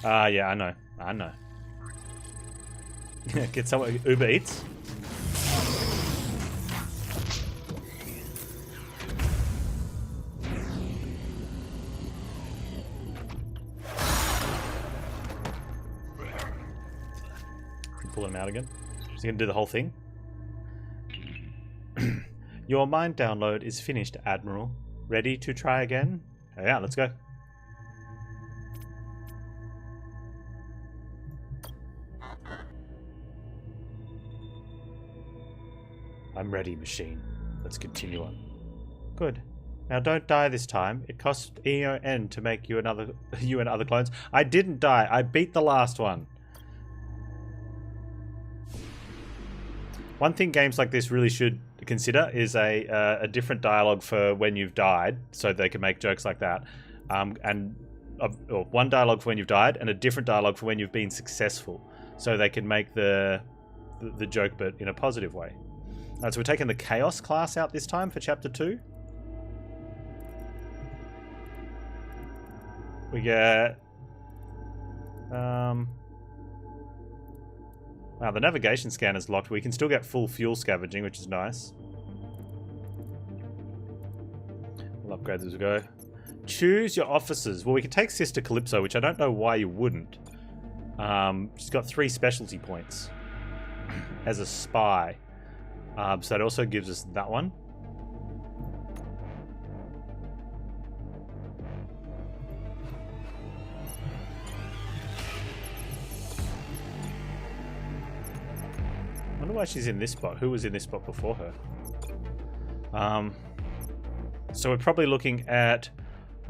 Yeah, I know. I know. Get someone Uber Eats. Pull him out again. Is he gonna do the whole thing? Your mind download is finished, Admiral. Ready to try again? Yeah, let's go. I'm ready, machine. Let's continue on. Good. Now don't die this time. It cost EON to make you and other clones. I didn't die. I beat the last one. One thing games like this really should consider is a different dialogue for when you've died, so they can make jokes like that. Or one dialogue for when you've died, and a different dialogue for when you've been successful, so they can make the joke, but in a positive way. So we're taking the Kaos class out this time for Chapter 2. We get... Wow, the navigation scanner's locked. We can still get full fuel scavenging, which is nice. We'll upgrade as we go. Choose your officers. Well, we can take Sister Calypso, which I don't know why you wouldn't. She's got 3 specialty points as a spy. So that also gives us that one. I wonder why she's in this spot. Who was in this spot before her? So we're probably looking at...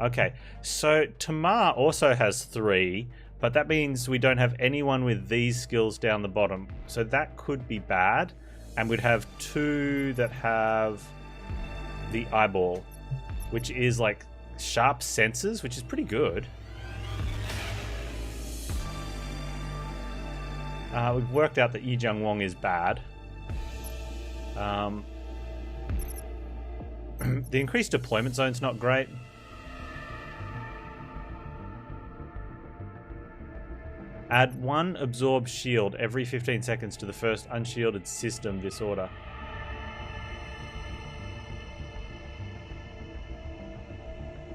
Okay, so Tamar also has 3, but that means we don't have anyone with these skills down the bottom. So that could be bad. And we'd have 2 that have the eyeball, which is like sharp senses, which is pretty good. We've worked out that Yi Jung Wong is bad. The increased deployment zone's not great. Add 1 absorb shield every 15 seconds to the first unshielded system this order.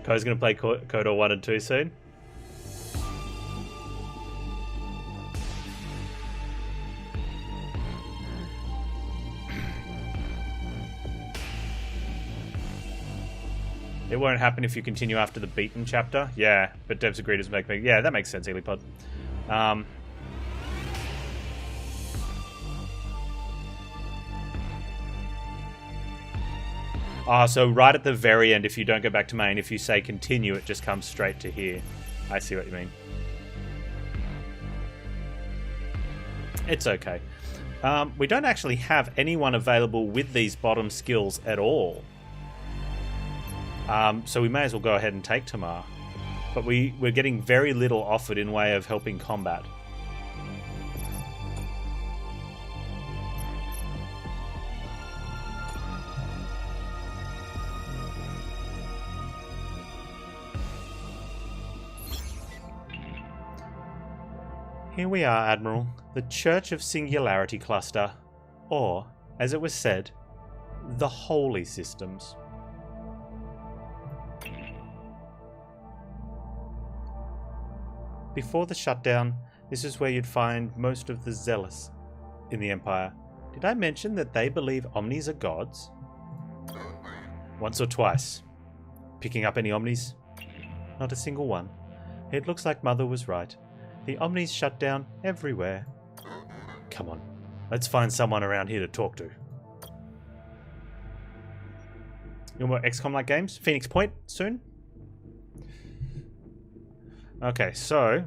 Ko's going to play KOTOR 1 and 2 soon. It won't happen if you continue after the beaten chapter. Yeah, but Devs agreed to make me. Yeah, that makes sense, Elipod. So right at the very end, if you don't go back to main, if you say continue, it just comes straight to here. I see what you mean. It's okay. We don't actually have anyone available with these bottom skills at all. So we may as well go ahead and take Tamar. But we're getting very little offered in way of helping combat. Here we are, Admiral, the Church of Singularity Cluster, or, as it was said, the Holy Systems. Before the shutdown, this is where you'd find most of the zealous in the Empire. Did I mention that they believe Omnis are gods? Once or twice. Picking up any Omnis? Not a single one. It looks like Mother was right. The Omnis shut down everywhere. Come on, let's find someone around here to talk to. You want more XCOM-like games? Phoenix Point soon? Okay, so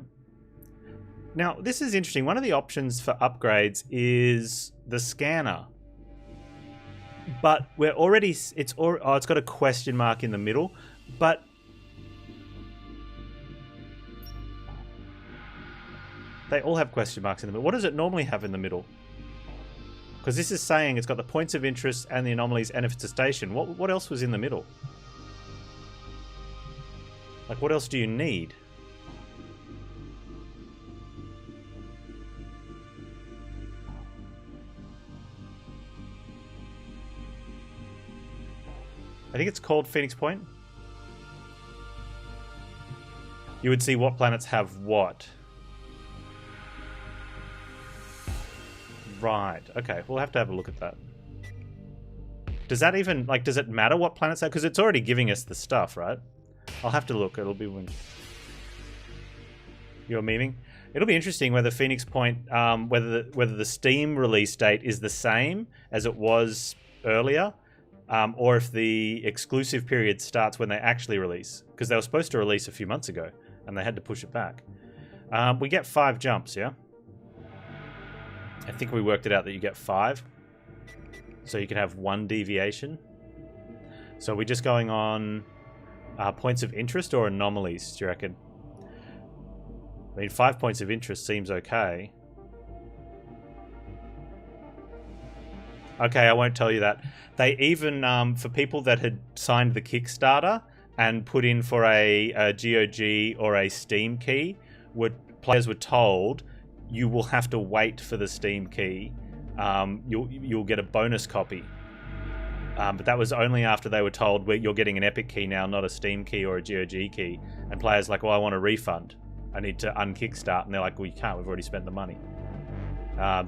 now this is interesting. One of the options for upgrades is the scanner, but we're already it's got a question mark in the middle, but they all have question marks in the middle. What does it normally have in the middle? Because this is saying it's got the points of interest and the anomalies and if it's a station. What else was in the middle? Like, what else do you need? I think it's called Phoenix Point. You would see what planets have what. Right. Okay. We'll have to have a look at that. Does that even, like, does it matter what planets are? Because it's already giving us the stuff, right? I'll have to look. It'll be when you're memeing. It'll be interesting whether Phoenix Point, whether the Steam release date is the same as it was earlier, or if the exclusive period starts when they actually release. Because they were supposed to release a few months ago, and they had to push it back. We get 5 jumps, yeah? I think we worked it out that you get 5. So you can have 1 deviation. So are we just going on points of interest or anomalies, do you reckon? I mean, 5 points of interest seems okay. Okay, I won't tell you that. They even, for people that had signed the Kickstarter and put in for a GOG or a Steam key, players were told, you will have to wait for the Steam key. You'll get a bonus copy. But that was only after they were told, you're getting an Epic key now, not a Steam key or a GOG key. And players like, well, I want a refund. I need to unkickstart. And they're like, well, you can't. We've already spent the money.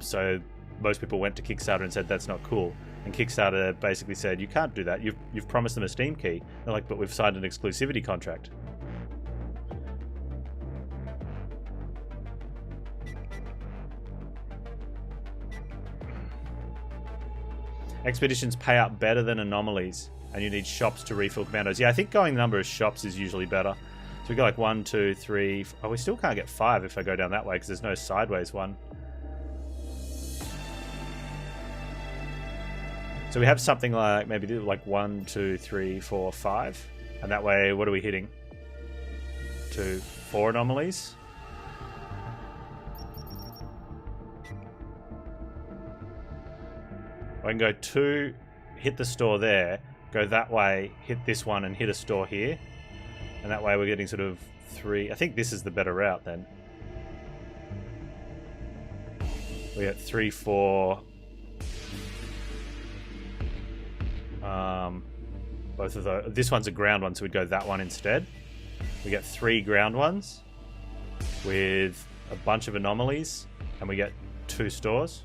So most people went to Kickstarter and said, that's not cool. And Kickstarter basically said, you can't do that. You've promised them a Steam key. They're like, but we've signed an exclusivity contract. Expeditions pay out better than anomalies, and you need shops to refill commandos. Yeah, I think going the number of shops is usually better. So we got like 1, 2, 3. Oh, we still can't get 5 if I go down that way because there's no sideways one. So we have something like maybe like 1, 2, 3, 4, 5, and that way, what are we hitting? 2, 4 anomalies. I can go 2, hit the store there, go that way, hit this one, and hit a store here. And that way we're getting sort of 3. I think this is the better route then. We got 3, 4. Both of those. This one's a ground one, so we'd go that one instead. We get 3 ground ones with a bunch of anomalies, and we get 2 stores.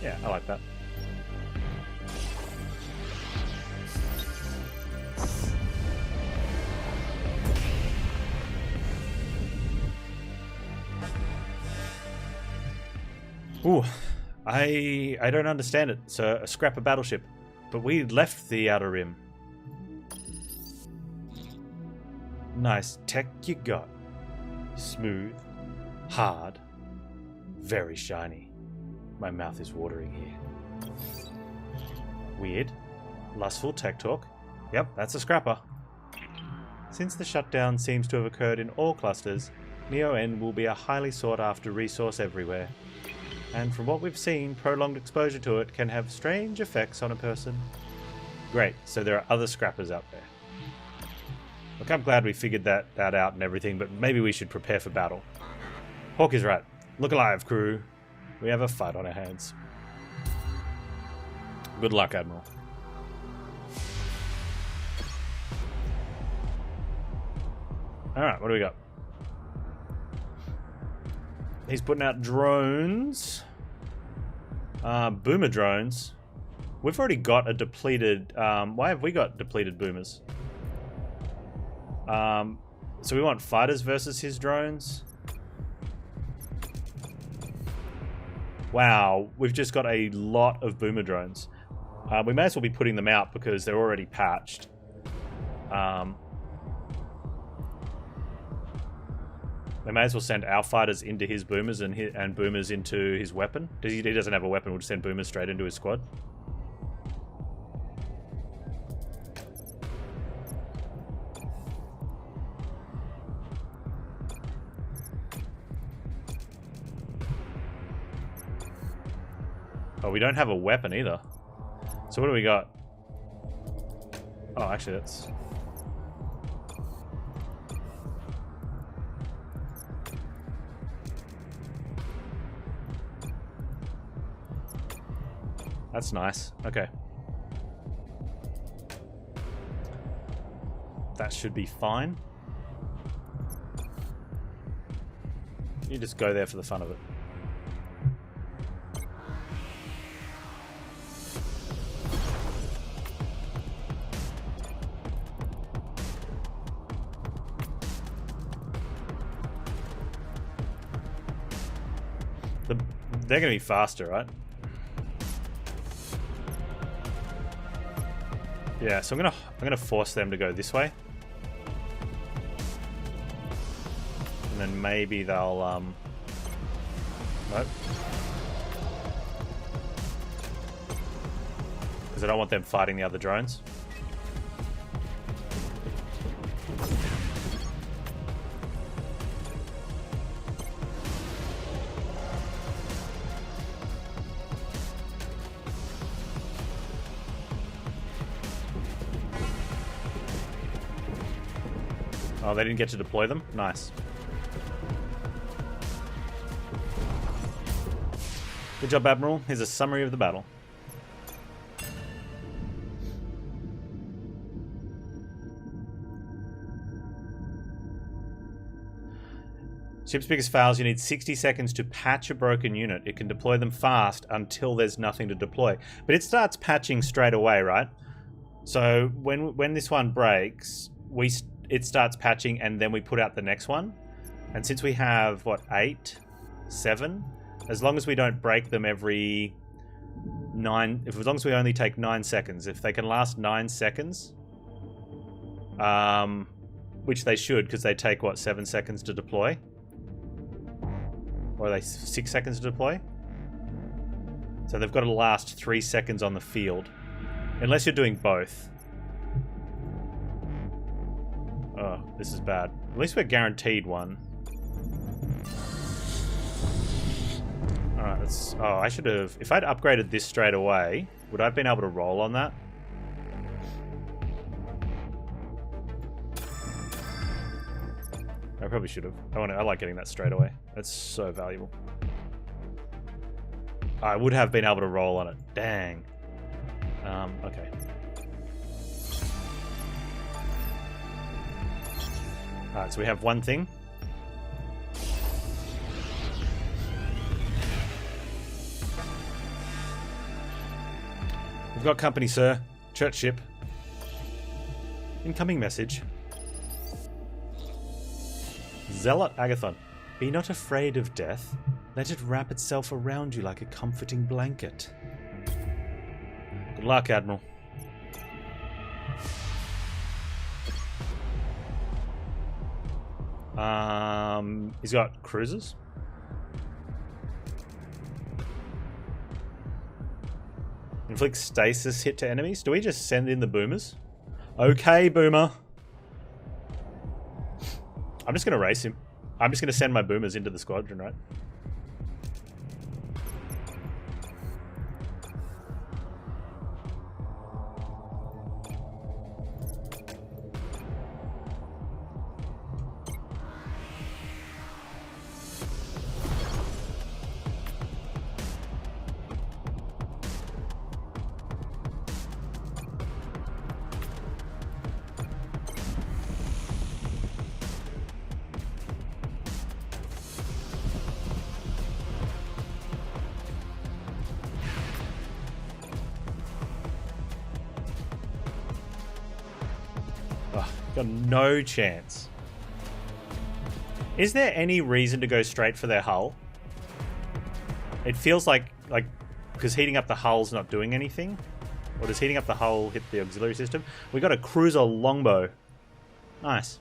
Yeah, I like that. Ooh, I don't understand it. So a scrap of battleship, but we left the Outer Rim. Nice tech you got. Smooth, hard, very shiny. My mouth is watering here. Weird. Lustful tech talk. Yep, that's a scrapper. Since the shutdown seems to have occurred in all clusters, Neo-N will be a highly sought after resource everywhere. And from what we've seen, prolonged exposure to it can have strange effects on a person. Great, so there are other scrappers out there. Look, I'm glad we figured that out and everything, but maybe we should prepare for battle. Hawk is right. Look alive, crew. We have a fight on our hands. Good luck, Admiral. Alright, what do we got? He's putting out drones. Boomer drones. We've already got a depleted... why have we got depleted boomers? So we want fighters versus his drones. Wow, we've just got a lot of boomer drones. We may as well be putting them out because they're already patched. They may as well send our fighters into his boomers and boomers into his weapon. He doesn't have a weapon, we'll just send boomers straight into his squad. Oh, we don't have a weapon either. So what do we got? Oh, actually that's... That's nice. Okay. That should be fine. You just go there for the fun of it. They're going to be faster, right? Yeah, so I'm gonna force them to go this way, and then maybe they'll nope, because I don't want them fighting the other drones. Oh, they didn't get to deploy them? Nice. Good job, Admiral. Here's a summary of the battle. Ship's biggest fails, you need 60 seconds to patch a broken unit. It can deploy them fast until there's nothing to deploy. But it starts patching straight away, right? So when this one breaks, it starts patching and then we put out the next one. And since we have, what, 8? 7? As long as we don't break them every 9... as long as we only take 9 seconds. If they can last 9 seconds, which they should, because they take, what, 7 seconds to deploy? Or are they 6 seconds to deploy? So they've got to last 3 seconds on the field. Unless you're doing both. Oh, this is bad. At least we're guaranteed one. Alright, let's... oh, I should have... if I'd upgraded this straight away, would I have been able to roll on that? I probably should have. I like getting that straight away. That's so valuable. I would have been able to roll on it. Dang. Okay. Alright, so we have one thing. We've got company, sir. Church ship. Incoming message. Zealot Agathon. Be not afraid of death. Let it wrap itself around you like a comforting blanket. Good luck, Admiral. He's got cruisers. Inflict stasis hit to enemies. Do we just send in the boomers? Okay, boomer. I'm just gonna race him. I'm just gonna send my boomers into the squadron, right? Got no chance. Is there any reason to go straight for their hull? It feels like because heating up the hull's not doing anything. Or does heating up the hull hit the auxiliary system? We got a cruiser longbow. Nice.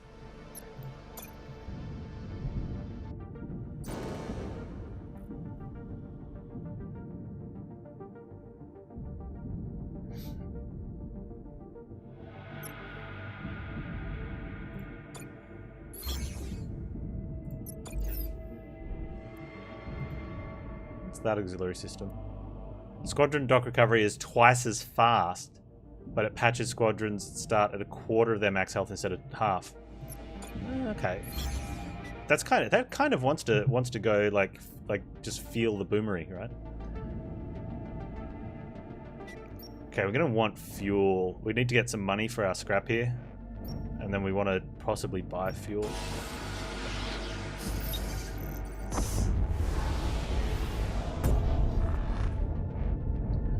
That auxiliary system. Squadron dock recovery is twice as fast, but it patches squadrons that start at a quarter of their max health instead of half. Okay, that kind of wants to go like just feel the boomery, right? Okay, we're going to want fuel. We need to get some money for our scrap here. And then we want to possibly buy fuel.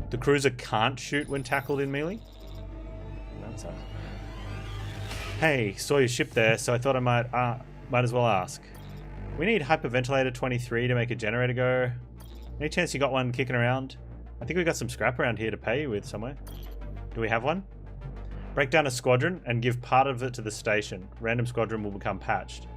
The cruiser can't shoot when tackled in melee? That's a... Hey, saw your ship there, so I thought I might as well ask. We need hyperventilator 23 to make a generator go. Any chance you got one kicking around? I think we got some scrap around here to pay you with somewhere. Do we have one? Break down a squadron and give part of it to the station. Random squadron will become patched.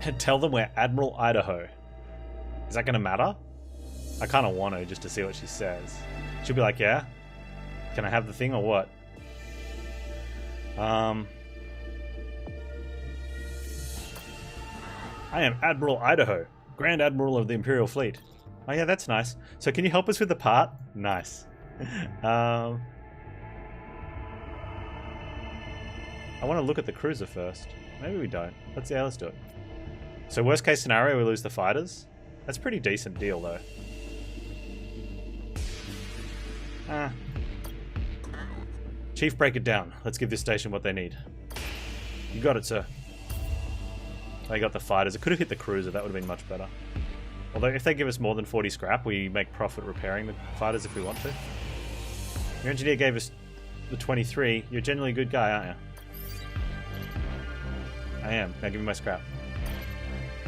And tell them we're Admiral Idaho. Is that going to matter? I kind of want to, just to see what she says. She'll be like, yeah? Can I have the thing or what? I am Admiral Idaho, Grand Admiral of the Imperial Fleet. Oh yeah, that's nice. So can you help us with the part? Nice. I want to look at the cruiser first. Maybe we don't. Let's do it. So worst case scenario, we lose the fighters. That's a pretty decent deal though. Chief, break it down. Let's give this station what they need. You got it, sir. They got the fighters. It could have hit the cruiser. That would have been much better. Although if they give us more than 40 scrap, we make profit repairing the fighters if we want to. Your engineer gave us the 23. You're generally a good guy, aren't you? I am. Now give me my scrap.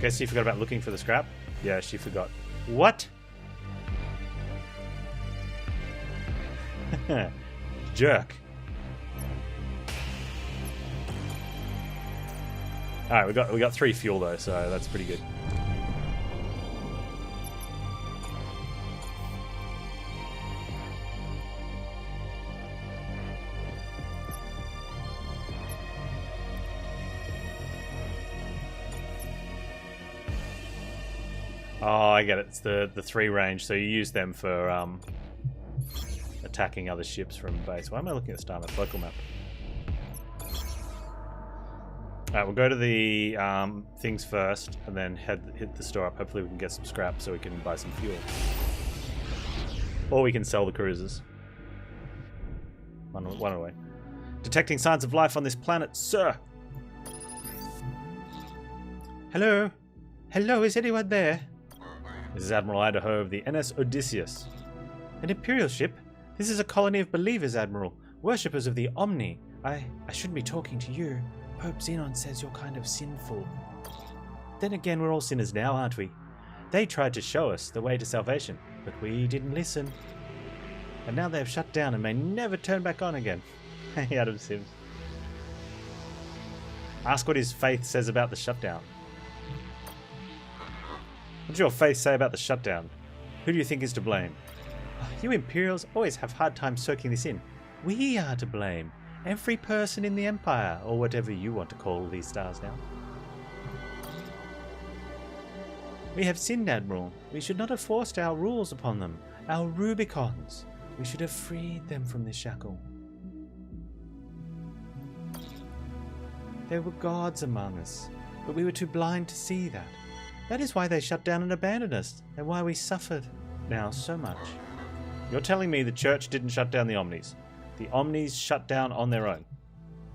Guess she forgot about looking for the scrap? Yeah, she forgot. What? Jerk. Alright, we got 3 fuel though, so that's pretty good. Oh, I get it. It's the 3 range, so you use them for attacking other ships from base. Why am I looking at the star map? Local map. Alright, we'll go to the things first, and then hit the store up. Hopefully we can get some scrap so we can buy some fuel. Or we can sell the cruisers. One away. Detecting signs of life on this planet, sir! Hello? Hello, is anyone there? This is Admiral Idaho of the NS Odysseus. An Imperial ship? This is a colony of believers, Admiral. Worshippers of the Omni. I shouldn't be talking to you. Pope Xenon says you're kind of sinful. Then again, we're all sinners now, aren't we? They tried to show us the way to salvation, but we didn't listen. And now they have shut down and may never turn back on again. Hey, Adam Sims. Ask what his faith says about the shutdown. What does your faith say about the shutdown? Who do you think is to blame? You Imperials always have hard time soaking this in. We are to blame. Every person in the Empire, or whatever you want to call these stars now. We have sinned, Admiral. We should not have forced our rules upon them, our Rubicons. We should have freed them from this shackle. There were gods among us, but we were too blind to see that. That is why they shut down and abandoned us, and why we suffered now so much. You're telling me the Church didn't shut down the Omnis? The Omnis shut down on their own.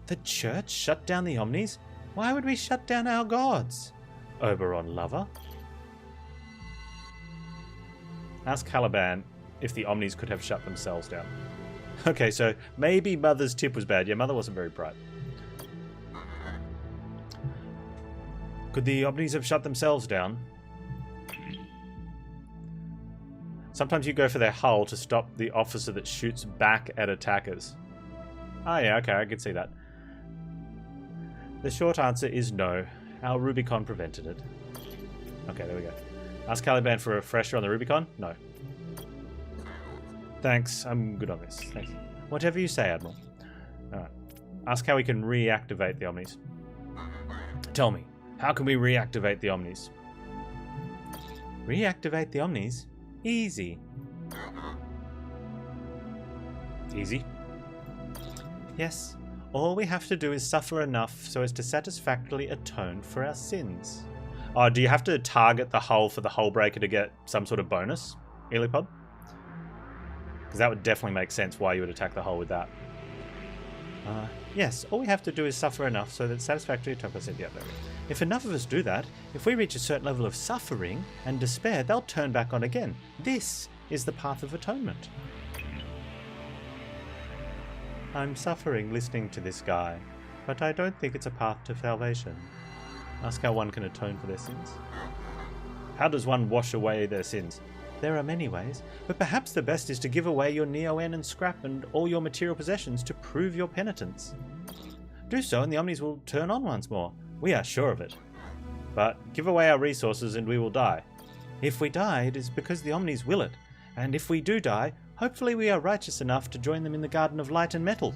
The Church shut down the Omnis? Why would we shut down our gods? Oberon lover. Ask Caliban if the Omnis could have shut themselves down. Okay, so maybe Mother's tip was bad. Yeah, Mother wasn't very bright. Could the Omnis have shut themselves down? Sometimes you go for their hull to stop the officer that shoots back at attackers. Oh yeah, okay, I can see that. The short answer is no. Our Rubicon prevented it. Okay, there we go. Ask Caliban for a refresher on the Rubicon? No. Thanks, I'm good on this. Thanks. Whatever you say, Admiral. Alright. Ask how we can reactivate the Omnis. Tell me, how can we reactivate the Omnis? Reactivate the Omnis? Easy. Easy? Yes. All we have to do is suffer enough so as to satisfactorily atone for our sins. Oh, do you have to target the hull for the hull breaker to get some sort of bonus, Elipod? Because that would definitely make sense why you would attack the hull with that. Yes, all we have to do is suffer enough so that satisfactory 10%. Yeah, if enough of us do that, if we reach a certain level of suffering and despair, they'll turn back on again. This is the path of atonement. I'm suffering listening to this guy, but I don't think it's a path to salvation. Ask how one can atone for their sins. How does one wash away their sins? There are many ways, but perhaps the best is to give away your Neo-N and scrap and all your material possessions to prove your penitence. Do so and the Omnis will turn on once more. We are sure of it. But give away our resources and we will die. If we die, it is because the Omnis will it, and if we do die, hopefully we are righteous enough to join them in the Garden of Light and Metal.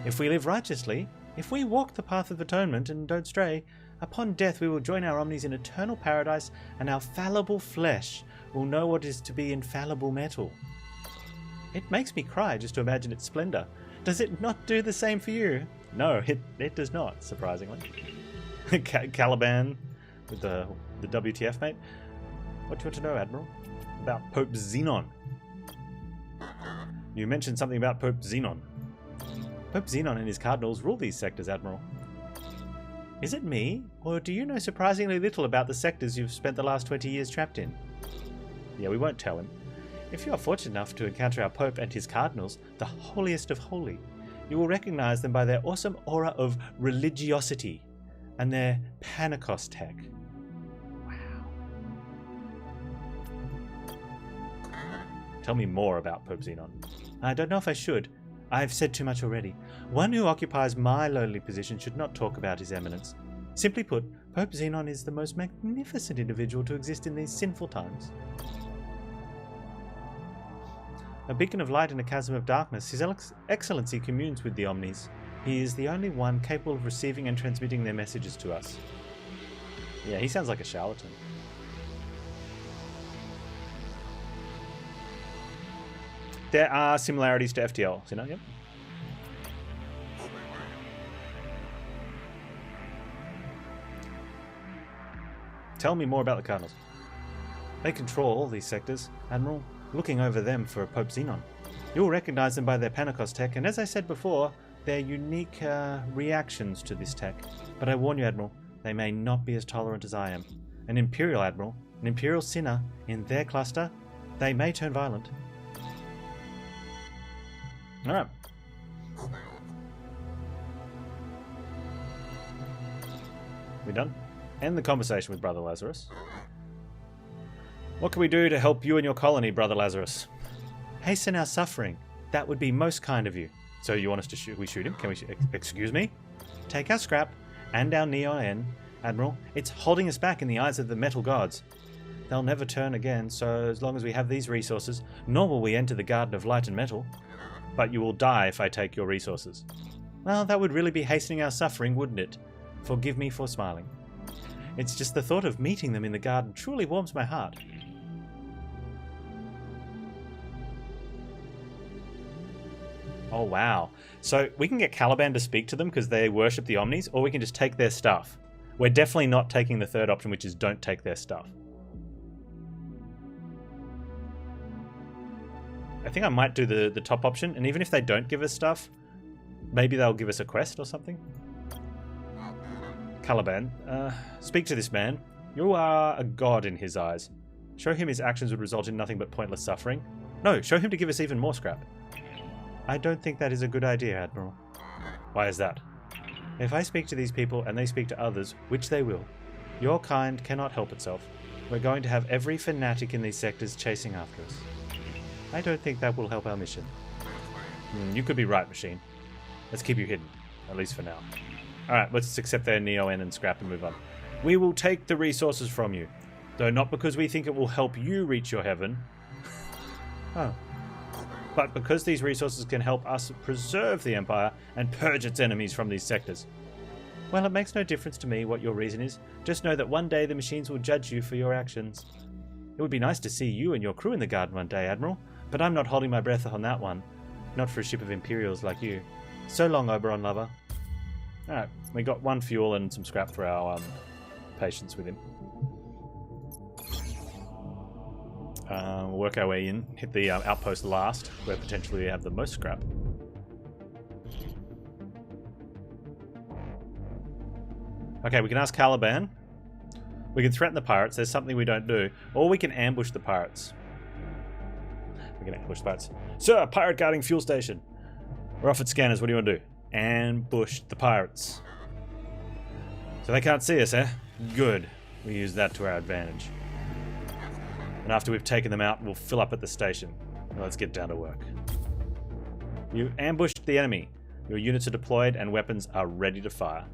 If we live righteously, if we walk the path of atonement and don't stray, upon death we will join our Omnis in eternal paradise, and our fallible flesh will know what is to be infallible metal. It makes me cry just to imagine its splendor. Does it not do the same for you? No, it does not, surprisingly. Caliban with the WTF, mate. What do you want to know, Admiral? About Pope Xenon. You mentioned something about Pope Xenon. Pope Xenon and his cardinals rule these sectors, Admiral. Is it me, or do you know surprisingly little about the sectors you've spent the last 20 years trapped in? Yeah, we won't tell him. If you are fortunate enough to encounter our Pope and his cardinals, the holiest of holy, you will recognize them by their awesome aura of religiosity and their Panztastic tech. Wow. Tell me more about Pope Xenon. I don't know if I should. I've said too much already. One who occupies my lowly position should not talk about his eminence. Simply put, Pope Xenon is the most magnificent individual to exist in these sinful times. A beacon of light in a chasm of darkness, His Excellency communes with the Omnis. He is the only one capable of receiving and transmitting their messages to us. Yeah, he sounds like a charlatan. There are similarities to FTL, you know, yep. Tell me more about the Cardinals. They control all these sectors, Admiral, looking over them for Pope Xenon. You'll recognize them by their Panztastic tech, and as I said before, their unique reactions to this tech. But I warn you, Admiral, they may not be as tolerant as I am. An Imperial Admiral, an Imperial sinner in their cluster, they may turn violent. Alright. We done? End the conversation with Brother Lazarus. What can we do to help you and your colony, Brother Lazarus? Hasten our suffering. That would be most kind of you. So you want us to shoot? We shoot him? Can we shoot? Excuse me? Take our scrap and our Neo-N, Admiral. It's holding us back in the eyes of the metal gods. They'll never turn again, so as long as we have these resources, nor will we enter the Garden of Light and Metal. But you will die if I take your resources. Well, that would really be hastening our suffering, wouldn't it? Forgive me for smiling. It's just the thought of meeting them in the garden truly warms my heart. Oh, wow. So we can get Caliban to speak to them because they worship the Omnis, or we can just take their stuff. We're definitely not taking the third option, which is don't take their stuff. I think I might do the top option, and even if they don't give us stuff, maybe they'll give us a quest or something. Caliban, speak to this man. You are a god in his eyes. Show him his actions would result in nothing but pointless suffering. No, show him to give us even more scrap. I don't think that is a good idea, Admiral. Why is that? If I speak to these people and they speak to others, which they will, your kind cannot help itself. We're going to have every fanatic in these sectors chasing after us. I don't think that will help our mission. You could be right, Machine. Let's keep you hidden, at least for now. Alright, let's accept their Neo-N and scrap and move on. We will take the resources from you, though not because we think it will help you reach your heaven. Oh. But because these resources can help us preserve the Empire and purge its enemies from these sectors. Well, it makes no difference to me what your reason is. Just know that one day the machines will judge you for your actions. It would be nice to see you and your crew in the garden one day, Admiral, but I'm not holding my breath on that one. Not for a ship of Imperials like you. So long, Oberon lover. Alright, we got one fuel and some scrap for our patience with him. We'll work our way in. Hit the outpost last, where potentially we have the most scrap. Okay, we can ask Caliban. We can threaten the pirates. There's something we don't do. Or we can ambush the pirates. We can ambush the pirates. Sir, pirate guarding fuel station. We're off at scanners. What do you want to do? Ambush the pirates. So they can't see us, eh? Good. We use that to our advantage. And after we've taken them out, we'll fill up at the station. Now let's get down to work. You ambushed the enemy. Your units are deployed and weapons are ready to fire.